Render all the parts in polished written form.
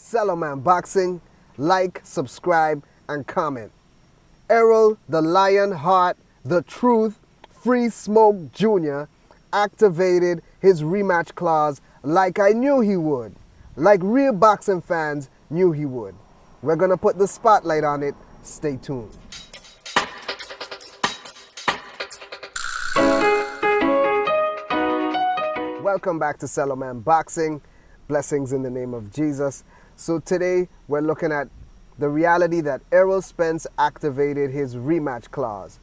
Celoman Boxing. Like, subscribe, and comment. Errol, the Lion Heart, the Truth, Free Smoke Jr. activated his rematch clause like I knew he would. Like real boxing fans knew he would. We're going to put the spotlight on it. Stay tuned. Welcome back to Celoman Boxing. Blessings in the name of Jesus. So today we're looking at the reality that Errol Spence activated his rematch clause.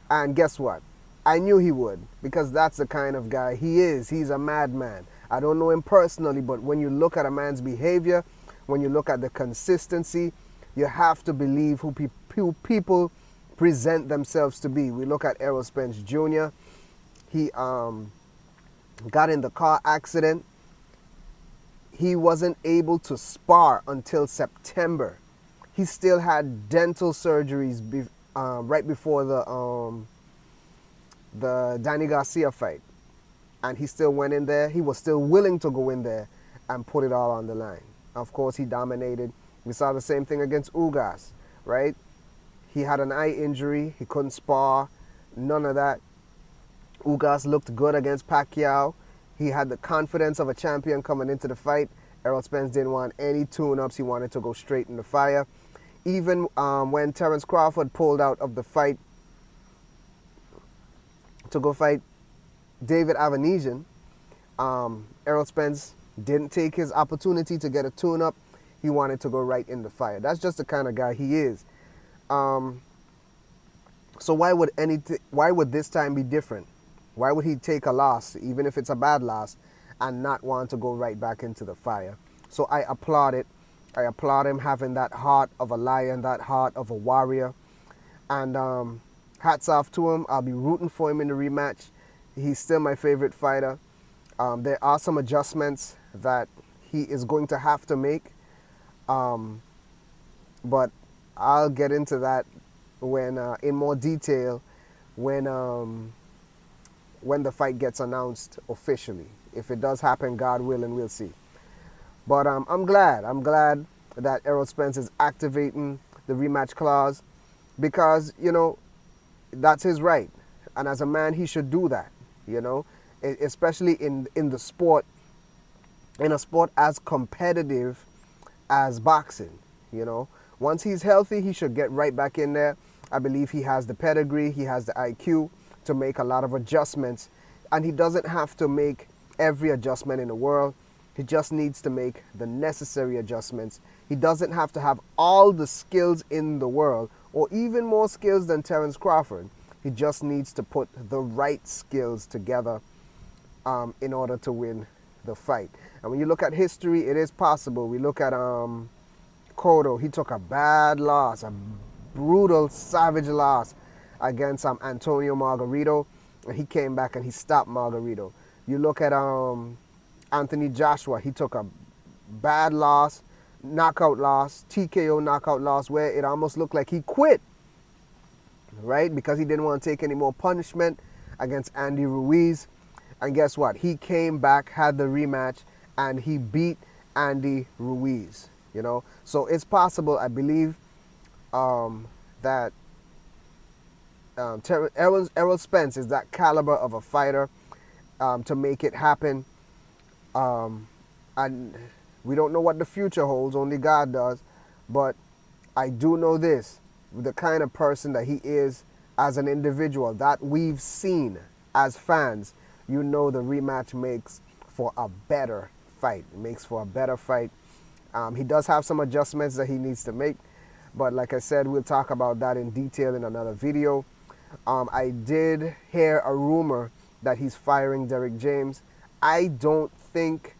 And guess what? I knew he would, because that's the kind of guy he is. He's a madman. I don't know him personally, but when you look at a man's behavior, when you look at the consistency, you have to believe who people present themselves to be. We look at Errol Spence Jr. He got in the car accident. He wasn't able to spar until September. He still had dental surgeries right before the Danny Garcia fight. And he still went in there. He was still willing to go in there and put it all on the line. Of course, he dominated. We saw the same thing against Ugas, right? He had an eye injury. He couldn't spar. None of that. Ugas looked good against Pacquiao. He had the confidence of a champion coming into the fight. Errol Spence didn't want any tune-ups. He wanted to go straight in the fire. Even when Terence Crawford pulled out of the fight to go fight David Avanesian, Errol Spence didn't take his opportunity to get a tune-up. He wanted to go right in the fire. That's just the kind of guy he is. So why would this time be different? Why would he take a loss, even if it's a bad loss, and not want to go right back into the fire? So I applaud it. I applaud him having that heart of a lion, that heart of a warrior. And hats off to him. I'll be rooting for him in the rematch. He's still my favorite fighter. There are some adjustments that he is going to have to make. But I'll get into that when in more detail when the fight gets announced officially. If it does happen, God willing, we'll see. But I'm glad that Errol Spence is activating the rematch clause, because, you know, that's his right. And as a man, he should do that, you know, especially in the sport, in a sport as competitive as boxing, you know. Once he's healthy, he should get right back in there. I believe he has the pedigree, he has the IQ to make a lot of adjustments, and he doesn't have to make every adjustment in the world. He just needs to make the necessary adjustments. He doesn't have to have all the skills in the world, or even more skills than Terence Crawford. He just needs to put the right skills together in order to win the fight. And when you look at history, it is possible. We look at Cotto. He took a bad loss, a brutal, savage loss against Antonio Margarito, and he came back and he stopped Margarito. You look at Anthony Joshua. He took a bad loss, knockout loss, TKO knockout loss, where it almost looked like he quit, right? Because he didn't want to take any more punishment against Andy Ruiz. And guess what? He came back, had the rematch, and he beat Andy Ruiz, you know? So it's possible, I believe, that Errol Spence is that caliber of a fighter to make it happen. And we don't know what the future holds, only God does. But I do know this, the kind of person that he is as an individual, that we've seen as fans, you know the rematch makes for a better fight. It makes for a better fight. He does have some adjustments that he needs to make. But like I said, we'll talk about that in detail in another video. I did hear a rumor that he's firing Derrick James. I don't think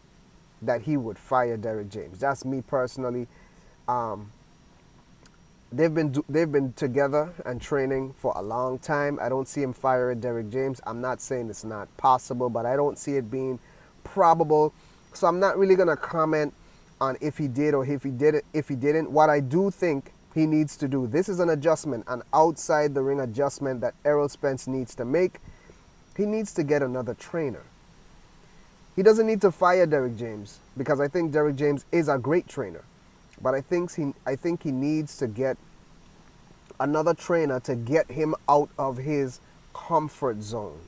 that he would fire Derrick James. That's me personally. They've been together and training for a long time. I don't see him firing Derrick James. I'm not saying it's not possible, but I don't see it being probable. So I'm not really gonna comment on if he did or if he didn't. What I do think he needs to do, this is an adjustment, an outside the ring adjustment that Errol Spence needs to make. He needs to get another trainer. He doesn't need to fire Derrick James, because I think Derrick James is a great trainer. But I think he needs to get another trainer to get him out of his comfort zone.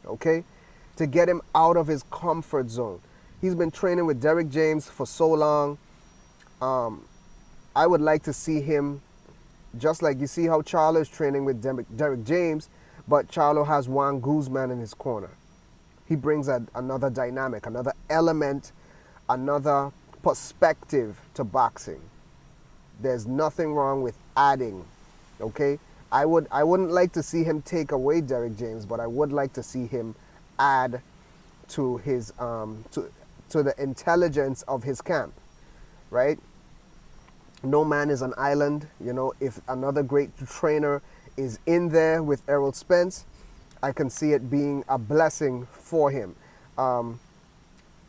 Okay? To get him out of his comfort zone. He's been training with Derek James for so long. I would like to see him, just like you see how Charlo is training with Derek James, but Charlo has Juan Guzman in his corner. He brings another dynamic, another element, another perspective to boxing. There's nothing wrong with adding, okay? I wouldn't like to see him take away Derek James, but I would like to see him add to his to the intelligence of his camp, right? No man is an island. You know, if another great trainer is in there with Errol Spence, I can see it being a blessing for him. Um,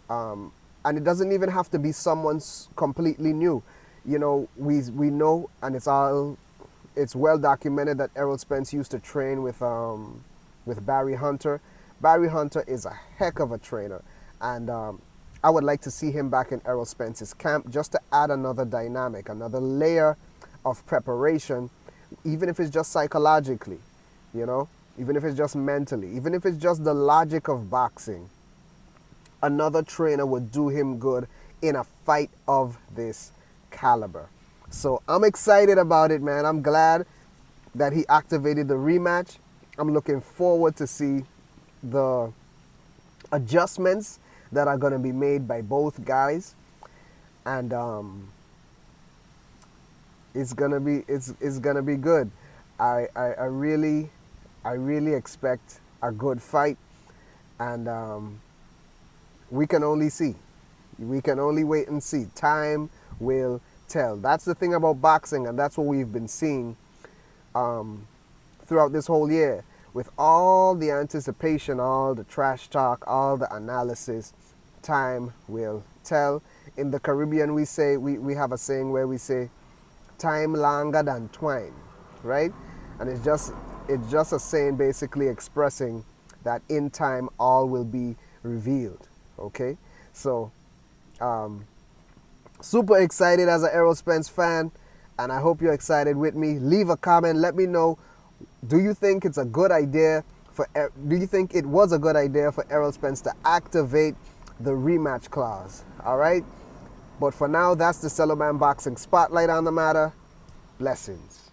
and it doesn't even have to be someone's completely new. You know, we know, and it's well documented that Errol Spence used to train with Barry Hunter. Barry Hunter is a heck of a trainer, and I would like to see him back in Errol Spence's camp just to add another dynamic, another layer of preparation, even if it's just psychologically, you know, even if it's just mentally, even if it's just the logic of boxing. Another trainer would do him good in a fight of this caliber. So I'm excited about it, man. I'm glad that he activated the rematch. I'm looking forward to see the adjustments that are going to be made by both guys, and it's gonna be good. I really expect a good fight, and we can only see. We can only wait and see. Time will tell. That's the thing about boxing, and that's what we've been seeing throughout this whole year. With all the anticipation, all the trash talk, all the analysis, time will tell. In the Caribbean, we have a saying where we say, time longer than twine, right? And it's just a saying basically expressing that in time all will be revealed. Okay, so super excited as an Errol Spence fan, and I hope you're excited with me. Leave a comment. Let me know. Do you think it's a good idea do you think it was a good idea for Errol Spence to activate the rematch clause? All right. But for now, that's the Cello Man Boxing Spotlight on the matter. Blessings.